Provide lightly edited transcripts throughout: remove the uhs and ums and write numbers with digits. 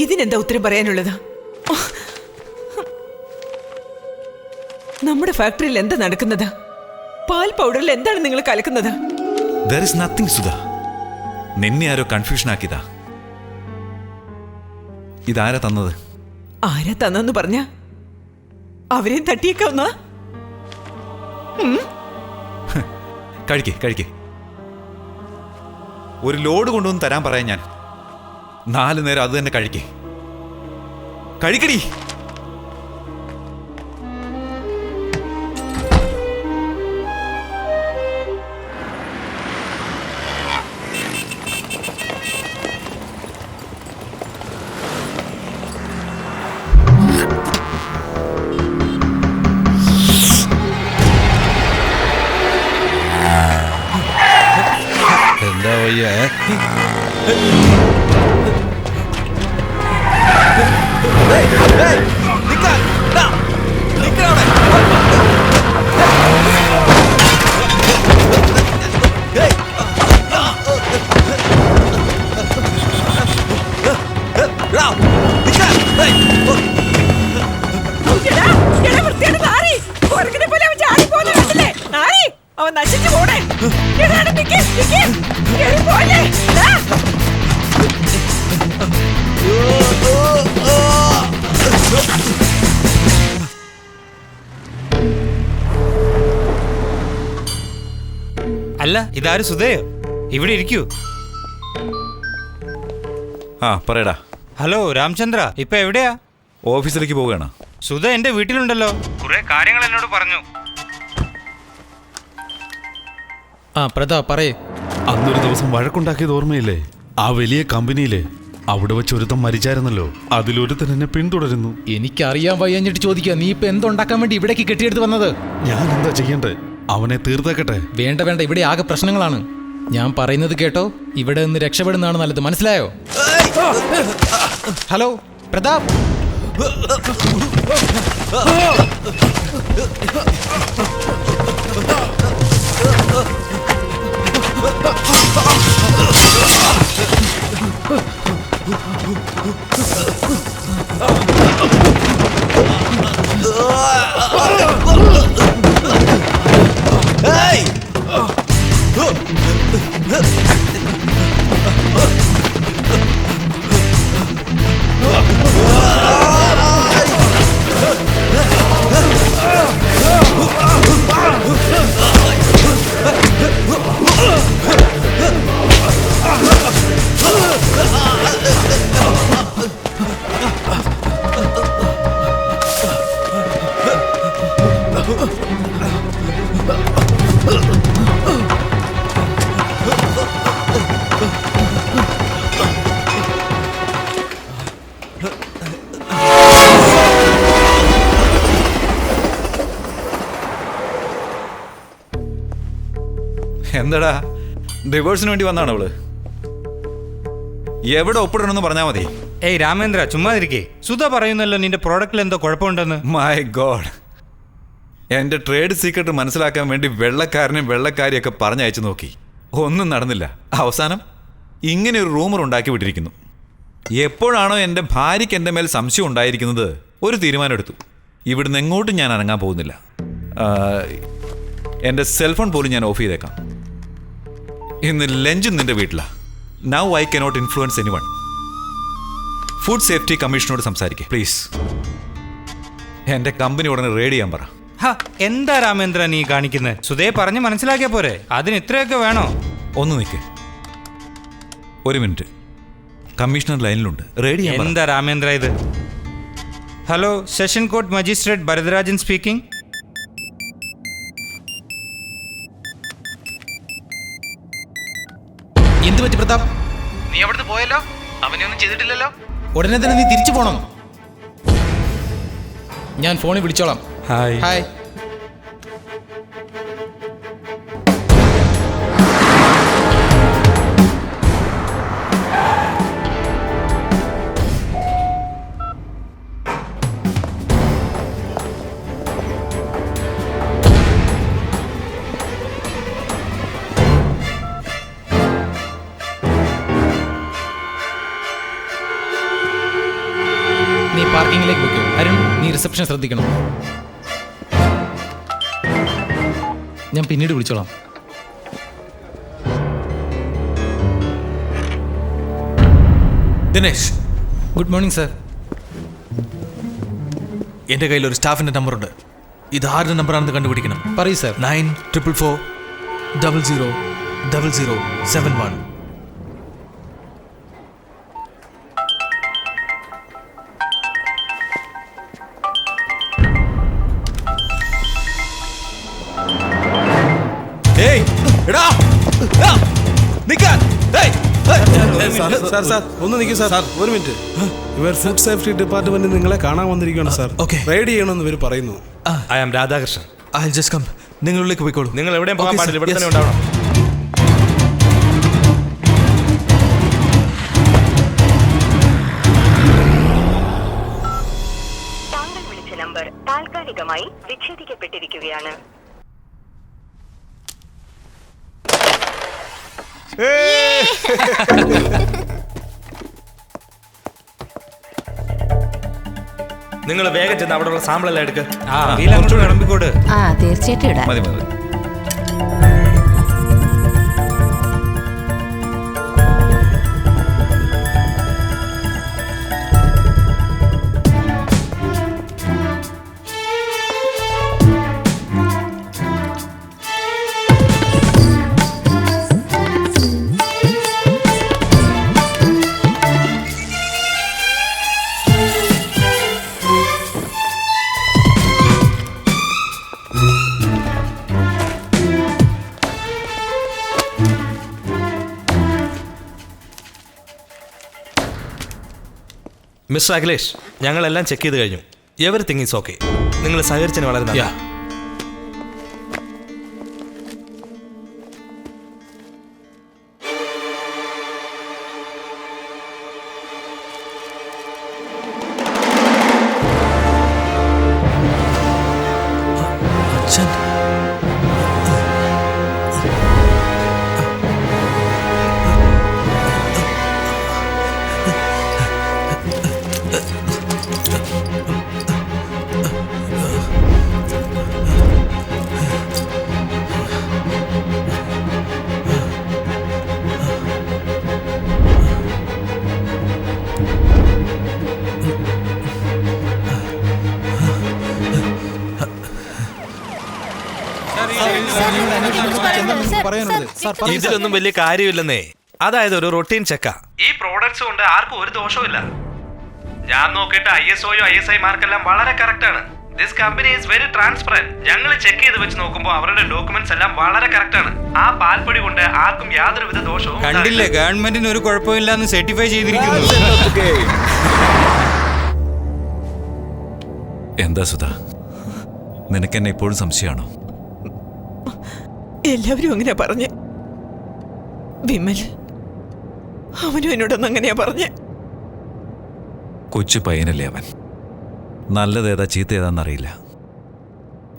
ഇതിനെന്താ ഉത്തരം പറയാനുള്ളത്? നമ്മുടെ ഫാക്ടറിയിൽ എന്താ നടക്കുന്നത്? പാൽ പൗഡറിൽ എന്താണ് നിങ്ങൾ കലക്കുന്നത്? There is nothing, Sudha. നിന്നെ ആരോ കൺഫ്യൂഷൻ ആക്കിയതാ. ഇതാരാ തന്നത്? ആരാ തന്നെന്ന് പറഞ്ഞ അവരെയും തട്ടിയേക്കാവുന്ന? കഴിക്കേ. ഒരു ലോഡ് കൊണ്ടുവന്ന് തരാൻ പറയാൻ ഞാൻ. 4 നേരം അത് തന്നെ കഴിക്കടി. എന്താ വയ്യ? അവൻ നശിച്ചു പോണേ. അല്ല, ഇതാര് സുധയോ? ഇവിടെ ഇരിക്കൂ. പറയടാ. ഹലോ രാമചന്ദ്ര, ഇപ്പൊ എവിടെയാ? ഓഫീസിലേക്ക് പോവുകയാണ്. സുധ എന്റെ വീട്ടിലുണ്ടല്ലോ. കുറെ കാര്യങ്ങൾ എന്നോട് പറഞ്ഞു. പ്രതാപ് പറയേ. അന്നൊരു ദിവസം വഴക്കുണ്ടാക്കിയത് ഓർമ്മയില്ലേ? ആ വലിയ കമ്പനിയിലെ അവിടെ വെച്ച് ഒരുത്തം മരിച്ചായിരുന്നല്ലോ. അതിലൊരുത്തൻ എന്നെ പിന്തുടരുന്നു. എനിക്കറിയാൻ വയ്യഞ്ഞിട്ട് ചോദിക്കുക, നീ ഇപ്പൊ എന്തുണ്ടാക്കാൻ വേണ്ടി ഇവിടേക്ക് കെട്ടിയെടുത്ത് വന്നത്? ഞാൻ എന്താ ചെയ്യണ്ടേ? അവനെ തീർത്തേക്കട്ടെ. വേണ്ട, ഇവിടെ ആകെ പ്രശ്നങ്ങളാണ്. ഞാൻ പറയുന്നത് കേട്ടോ, ഇവിടെ നിന്ന് രക്ഷപ്പെടുന്നതാണ് നല്ലത്, മനസ്സിലായോ? ഹലോ പ്രതാപ്. എന്താടാ, ഡിവോഴ്സിന് വേണ്ടി വന്നാണ് അവള്? എവിടെ ഒപ്പിടണമെന്ന് പറഞ്ഞാൽ മതി. ഏയ് രാമേന്ദ്ര, ചുമ്മാതിരിക്കേ. സുധ പറയുന്നല്ലോ നിന്റെ പ്രോഡക്റ്റിൽ എന്തോ കുഴപ്പമുണ്ടെന്ന്. മൈ ഗോഡ്, എന്റെ ട്രേഡ് സീക്രട്ട് മനസ്സിലാക്കാൻ വേണ്ടി വെള്ളക്കാരനെയും വെള്ളക്കാരിയൊക്കെ പറഞ്ഞയച്ചു നോക്കി, ഒന്നും നടന്നില്ല. അവസാനം ഇങ്ങനെ ഒരു റൂമർ ഉണ്ടാക്കി വിട്ടിരിക്കുന്നു. എപ്പോഴാണോ എൻ്റെ ഭാര്യയ്ക്ക് എൻ്റെ മേൽ സംശയം ഉണ്ടായിരിക്കുന്നത്, ഒരു തീരുമാനം എടുത്തു. ഇവിടുന്ന് എങ്ങോട്ടും ഞാൻ അനങ്ങാൻ പോകുന്നില്ല. എൻ്റെ സെൽഫോൺ പോലും ഞാൻ ഓഫ് ചെയ്തേക്കാം. ഇന്ന് ലഞ്ചും നിന്റെ വീട്ടിലാണ്. Now I cannot influence anyone. Food safety കമ്മീഷനോട് സംസാരിക്കേ പ്ലീസ്. എൻ്റെ കമ്പനി ഉടനെ റെയ്ഡ് ചെയ്യാൻ പറ. എന്താ രാമേന്ദ്ര നീ കാണിക്കുന്നത്? സുധയെ പറഞ്ഞ് മനസ്സിലാക്കിയ പോരെ, അതിന് ഇത്രയൊക്കെ വേണോ? ഒന്ന് നിൽക്ക്, ഒരു മിനിറ്റ്. കമ്മീഷണർ ലൈനിലുണ്ട്, റെയ്ഡ് ചെയ്യാൻ. എന്താ രാമേന്ദ്ര ഇത്? Hello, session court magistrate Bharatharajan speaking. എന്ത് പറ്റി പ്രതാപ്? നീ അവിടുന്ന് പോയല്ലോ, അവനൊന്നും ചെയ്തിട്ടില്ലല്ലോ. ഉടനെ തന്നെ നീ തിരിച്ചു പോണം. ഞാൻ ഫോണിൽ വിളിച്ചോളാം. ഹായ്. നീ പാർക്കിങ്ങിലേക്ക് വെക്കൂ. അരുൺ, നീ റിസപ്ഷൻ ശ്രദ്ധിക്കണം. ഞാൻ പിന്നീട് വിളിച്ചോളാം. Dinesh, good morning sir. എൻ്റെ കയ്യിൽ ഒരു സ്റ്റാഫിൻ്റെ നമ്പറുണ്ട്. ഇത് ആരുടെ നമ്പറാണെന്ന് കണ്ടുപിടിക്കണം. പറയൂ സർ. 9444000071. ഏയ് എടാ നിക്കാൻ. സാർ ഒന്ന് നിൽക്കൂ സാർ. ഒരു മിനിറ്റ്. ഇവർ ഫുഡ് സേഫ്റ്റി ഡിപ്പാർട്ട്മെന്റ് നിങ്ങളെ കാണാൻ വന്നിരിക്കുകയാണ് സാർ. Okay. റൈഡ് ചെയ്യണമെന്ന് ഇവർ പറയുന്നു. I am Radhakrishnan. I'll just come. നിങ്ങളിലേക്ക് പോയിക്കോളൂ. നിങ്ങൾ എവിടെയും പോകാൻ Okay, sir. പാടില്ല, ഇവിടെ Yes. തന്നെ ഉണ്ടാവണം. താങ്കൾ വിളിച്ച നമ്പർ താൽക്കാലികമായി വിച്ഛേദിക്കപ്പെട്ടിരിക്കുകയാണ്. നിങ്ങൾ വേഗം ചെന്ന് അവിടെയുള്ള സാമ്പിളെല്ലാം എടുക്ക്. അങ്ങോട്ട് വിളമ്പിക്കോട്. തീർച്ചയായിട്ടും ഇടാം. മതി മതി. മിസ്റ്റർ അഖിലേഷ്, ഞങ്ങളെല്ലാം ചെക്ക് ചെയ്ത് കഴിഞ്ഞു. Everything is okay. നിങ്ങൾ സഹകരിച്ചതിന് വളരെ നന്ദി. Yeah. അച്ഛൻ. ഇതിലൊന്നും വലിയ കാര്യമില്ലെന്നേ. അതായത് ഒരു റൊട്ടീൻ ചെക്കാ. ഈ പ്രോഡക്ട്സ് കൊണ്ട് ആർക്കും ഒരു ദോഷവും. ഞാൻ നോക്കിയിട്ട് ISO ISI മാർക്കെല്ലാം വളരെ കറക്റ്റ് ആണ്. This company is very transparent. ഞങ്ങൾ ചെക്ക് ചെയ്ത് വെച്ച് നോക്കുമ്പോൾ അവരുടെ ഡോക്യുമെന്റ്സ് എല്ലാം വളരെ കറക്റ്റ് ആണ്. ആ പാൽപ്പൊടി കൊണ്ട് ആർക്കും യാതൊരുവിധ ദോഷവും കണ്ടില്ലേ, ഗവൺമെന്റിന് ഒരു കുഴപ്പമില്ലാന്ന് സർട്ടിഫൈ ചെയ്തിരിക്കുന്നു. എന്താ സുധ, നിനക്കെന്നെ ഇപ്പോഴും സംശയമാണോ? എല്ലാവരും അങ്ങനെയാ പറഞ്ഞേ. വിമൽ അവനും എന്നോടൊന്നും അങ്ങനെയാ പറഞ്ഞേ. കൊച്ചു പയ്യനല്ലേ അവൻ. നല്ലതേതാ ചീത്ത ഏതാന്നറിയില്ല.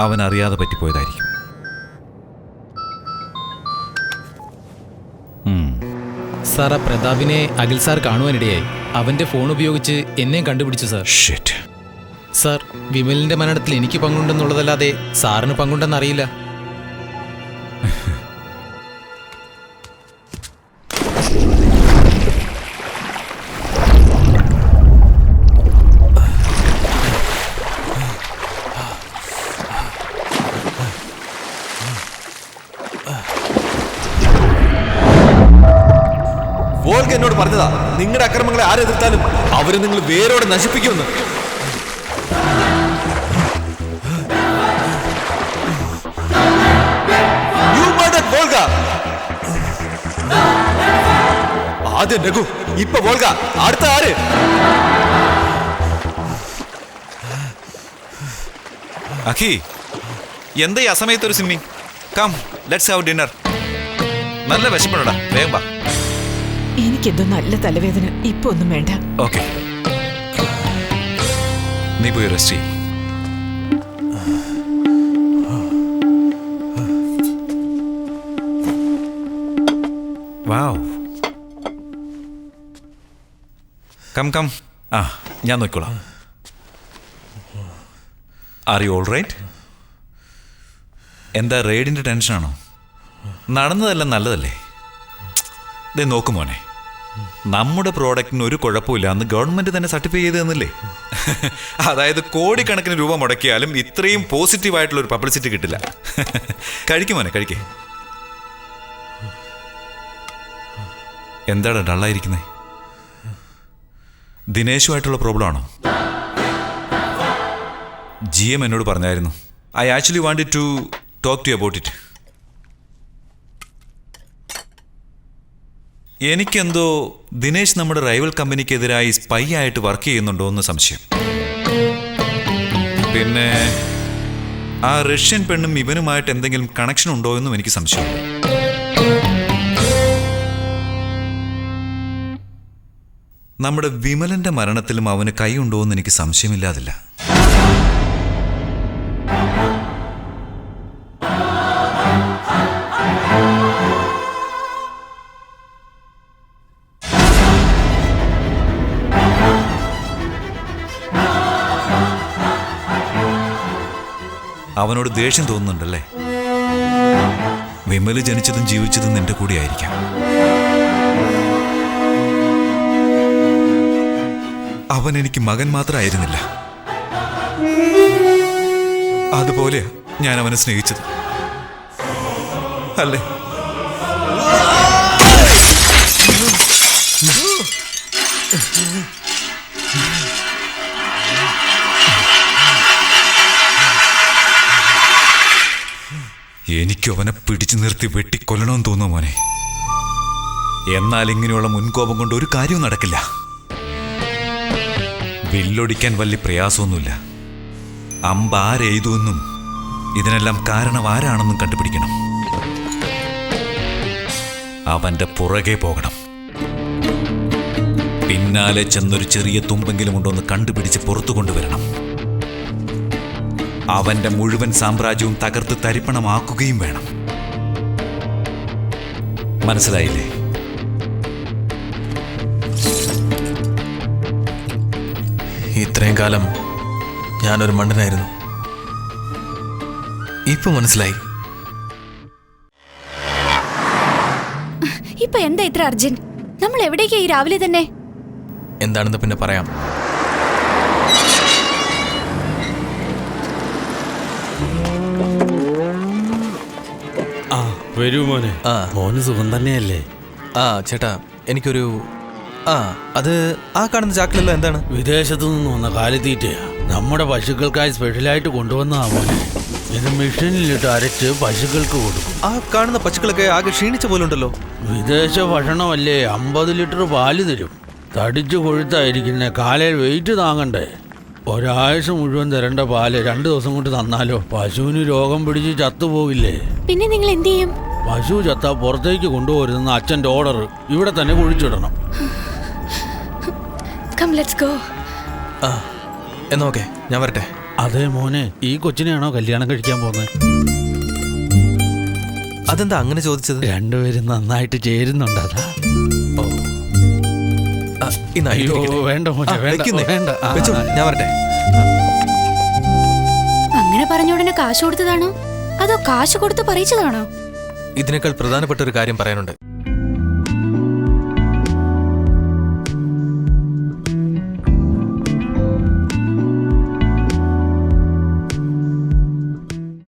അവൻ അറിയാതെ പറ്റിപ്പോയതായിരിക്കും. സാർ, ആ പ്രതാപിനെ അഖിൽ സാർ കാണുവാനിടയായി. അവന്റെ ഫോൺ ഉപയോഗിച്ച് എന്നെ കണ്ടുപിടിച്ചു സാർ. ഷിറ്റ്. സാർ, വിമലിന്റെ മരണത്തിൽ എനിക്ക് പങ്കുണ്ടെന്നുള്ളതല്ലാതെ സാറിന് പങ്കുണ്ടെന്നറിയില്ല. വോൾഗ എന്നോട് പറഞ്ഞതാ, നിങ്ങളുടെ അക്രമങ്ങളെ ആരെതിർത്താലും അവരെ നിങ്ങൾ വേരോടെ നശിപ്പിക്കുമെന്ന്. ആദ്യം രഘു, ഇപ്പൊ വോൾഗ, അടുത്ത ആര്? അഖി, എന്താ ഈ അസമയത്തൊരു swimming? Come, let's have dinner. നല്ല വിശപ്പുണ്ടോടാ, വേഗം വാ. എനിക്കെന്തോ നല്ല തലവേദന. ഇപ്പൊ ഒന്നും വേണ്ട. ഓക്കെ, നീ പോയി റെസ്റ്റ് ചെയ്യ്. Wow, come come. ആ, ഞാൻ നോക്കിക്കോളാം. Are you all right? എന്താ റെയ്ഡിൻ്റെ ടെൻഷനാണോ? നടന്നതെല്ലാം നല്ലതല്ലേ? ദേ നോക്ക് മോനെ, നമ്മുടെ പ്രോഡക്റ്റിന് ഒരു കുഴപ്പമില്ല എന്ന് ഗവൺമെൻറ് തന്നെ സർട്ടിഫൈ ചെയ്ത് തന്നില്ലേ? അതായത് കോടിക്കണക്കിന് രൂപ മുടക്കിയാലും ഇത്രയും പോസിറ്റീവായിട്ടുള്ള ഒരു പബ്ലിസിറ്റി കിട്ടില്ല. കഴിക്കും മോനെ, കഴിക്കേ. എന്താണ് ഡള്ളായിരിക്കുന്നത്? ദിനേശുമായിട്ടുള്ള പ്രോബ്ലം ആണോ? GM എന്നോട് പറഞ്ഞായിരുന്നു. I actually wanted to talk to about it. എനിക്കെന്തോ ദിനേശ് നമ്മുടെ റൈവൽ കമ്പനിക്കെതിരായി സ്പൈ ആയിട്ട് വർക്ക് ചെയ്യുന്നുണ്ടോ എന്ന് സംശയം. പിന്നെ ആ റഷ്യൻ പെണ്ണും ഇവനുമായിട്ട് എന്തെങ്കിലും കണക്ഷൻ ഉണ്ടോ എന്നും എനിക്ക് സംശയം. നമ്മുടെ വിമലന്റെ മരണത്തിലും അവന് കൈയുണ്ടോ എന്ന് എനിക്ക് സംശയമില്ലാതില്ല. അവനോട് ദേഷ്യം തോന്നുന്നുണ്ടല്ലേ? വിമല് ജനിച്ചതും ജീവിച്ചതും നിന്റെ കൂടെ ആയിരിക്കാം. അവൻ എനിക്ക് മകൻ മാത്രമായിരുന്നില്ല. അതുപോലെയാ ഞാൻ അവനെ സ്നേഹിച്ചത്, അല്ലേ? എനിക്കവനെ പിടിച്ചു നിർത്തി വെട്ടിക്കൊല്ലണമെന്ന് തോന്നുന്നു മോനെ. എന്നാൽ ഇങ്ങനെയുള്ള മുൻകോപം കൊണ്ട് ഒരു കാര്യവും നടക്കില്ല. വില്ലൊടിക്കാൻ വലിയ പ്രയാസമൊന്നുമില്ല. അമ്പ ആരെയ്തുവെന്നും ഇതിനെല്ലാം കാരണം ആരാണെന്നും കണ്ടുപിടിക്കണം. അവന്റെ പുറകെ പോകണം. പിന്നാലെ ചെന്നൊരു ചെറിയ തുമ്പെങ്കിലും ഉണ്ടോന്ന് കണ്ടുപിടിച്ച് പുറത്തു കൊണ്ടുവരണം. അവന്റെ മുഴുവൻ സാമ്രാജ്യവും തകർത്ത് തരിപ്പണമാക്കുകയും വേണം. മനസ്സിലായില്ലേ? ഇത്രയും കാലം ഞാനൊരു മണ്ടനായിരുന്നു. ഇപ്പൊ മനസ്സിലായി. ഇപ്പൊ എന്താ ഇത്ര അർജന്റ്? നമ്മൾ എവിടേക്കാ ഈ രാവിലെ തന്നെ? എന്താണെന്ന് പിന്നെ പറയാം. വരൂ മോനെ. മോന് സുഖം തന്നെയല്ലേ? ചേട്ടാ, എനിക്കൊരു അത് ആ കാണുന്ന ചാക്കിലല്ലോ. എന്താണ്? വിദേശത്തു നിന്ന് വന്ന കാലിത്തീറ്റയാ. നമ്മുടെ പശുക്കൾക്കായി സ്പെഷ്യലായിട്ട് കൊണ്ടുവന്നതാ മോനെ. ഇത് മെഷീനിലിട്ട് അരച്ച് പശുക്കൾക്ക് കൊടുക്കും. ആ കാണുന്ന പശുക്കളൊക്കെ ആകെ ക്ഷീണിച്ച പോലെ ഉണ്ടല്ലോ. വിദേശ ഭക്ഷണമല്ലേ, 50 ലിറ്റർ പാല് തരും. തടിച്ചു കൊഴുത്തായിരിക്കുന്നേ, കാലയിൽ വെയിറ്റ് താങ്ങണ്ടേ. ഒരാഴ്ച മുഴുവൻ തരേണ്ട പാല് 2 ദിവസം കൊണ്ട് തന്നാലോ പശുവിന് രോഗം പിടിച്ച് ചത്തുപോകില്ലേ? പിന്നെ നിങ്ങൾ എന്ത് ചെയ്യും? പശു ചത്താ പുറത്തേക്ക് കൊണ്ടുപോരുന്ന അച്ഛൻ്റെ ഓർഡർ. ഇവിടെ തന്നെ കുഴിച്ചിടണം. Come, let's go. എന്നാ ഓക്കെ, ഞാൻ വരട്ടെ. അതെ മോനെ, ഈ കൊച്ചിനെയാണോ കല്യാണം കഴിക്കാൻ പോകുന്നത്? അതെന്താ അങ്ങനെ ചോദിച്ചത്? രണ്ടുപേരും നന്നായിട്ട് ചേരുന്നുണ്ട്, അതാ. അയ്യോ വേണ്ട മോനെ, വേണ്ട. ഞാൻ വരട്ടെ. അങ്ങനെ പറഞ്ഞ ഉടനെ കാശ് കൊടുത്തതാണോ അതോ കാശ് കൊടുത്ത് പറയിച്ചതാണോ? ഇതിനേക്കാൾ പ്രധാനപ്പെട്ട ഒരു കാര്യം പറയാനുണ്ട്.